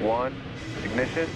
1, ignition,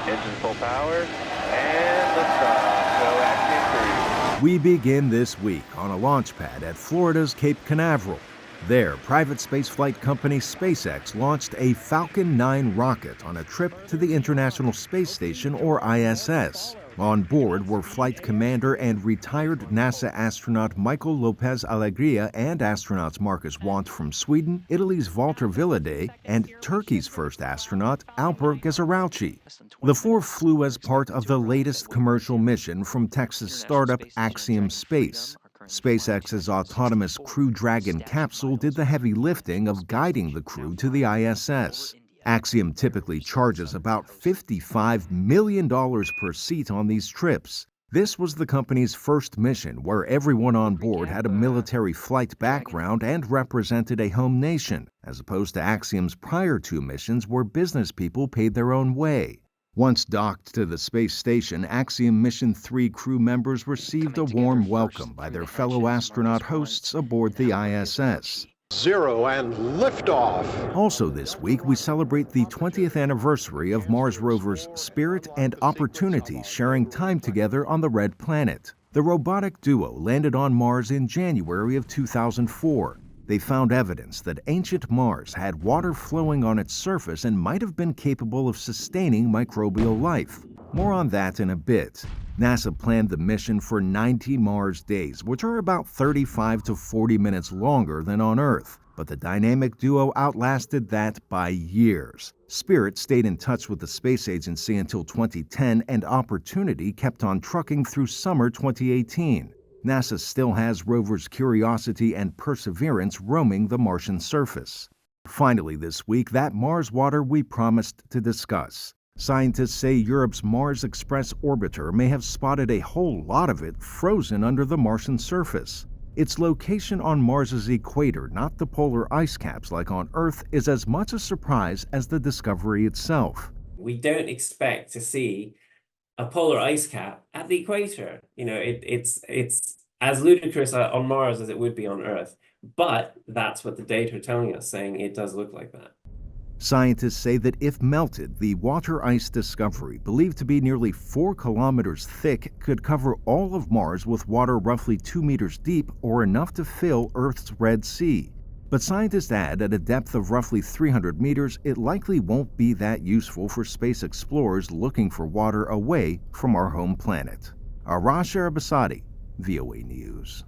engine full power, and liftoff. Go Axiom 3. We begin this week on a launch pad at Florida's Cape Canaveral. There, private spaceflight company SpaceX launched a Falcon 9 rocket on a trip to the International Space Station, or ISS. On board were flight commander and retired NASA astronaut Michael Lopez Alegria and astronauts Marcus Wandt from Sweden, Italy's Walter Willade, and Turkey's first astronaut Alper Gezerauci. The four flew as part of the latest commercial mission from Texas startup Axiom Space. SpaceX's autonomous Crew Dragon capsule did the heavy lifting of guiding the crew to the ISS. Axiom typically charges about $55 million per seat on these trips. This was the company's first mission where everyone on board had a military flight background and represented a home nation, as opposed to Axiom's prior two missions where business people paid their own way. Once docked to the space station, Axiom Mission 3 crew members received a warm welcome by their fellow astronaut hosts aboard the ISS. 0 and liftoff. Also this week, we celebrate the 20th anniversary of Mars rovers Spirit and Opportunity sharing time together on the Red Planet. The robotic duo landed on Mars in January of 2004. They found evidence that ancient Mars had water flowing on its surface and might have been capable of sustaining microbial life. More on that in a bit. NASA planned the mission for 90 Mars days, which are about 35 to 40 minutes longer than on Earth. But the dynamic duo outlasted that by years. Spirit stayed in touch with the space agency until 2010, and Opportunity kept on trucking through summer 2018. NASA still has rovers Curiosity and Perseverance roaming the Martian surface. Finally this week, that Mars water we promised to discuss. Scientists say Europe's Mars Express orbiter may have spotted a whole lot of it frozen under the Martian surface. Its location on Mars's equator, not the polar ice caps like on Earth, is as much a surprise as the discovery itself. We don't expect to see a polar ice cap at the equator. It's as ludicrous on Mars as it would be on Earth, but that's what the data are telling us, saying it does look like that. Scientists say that if melted, the water ice discovery, believed to be nearly 4 kilometers thick, could cover all of Mars with water roughly 2 meters deep, or enough to fill Earth's Red Sea. But scientists add at a depth of roughly 300 meters, it likely won't be that useful for space explorers looking for water away from our home planet. Arash Arabasadi, VOA News.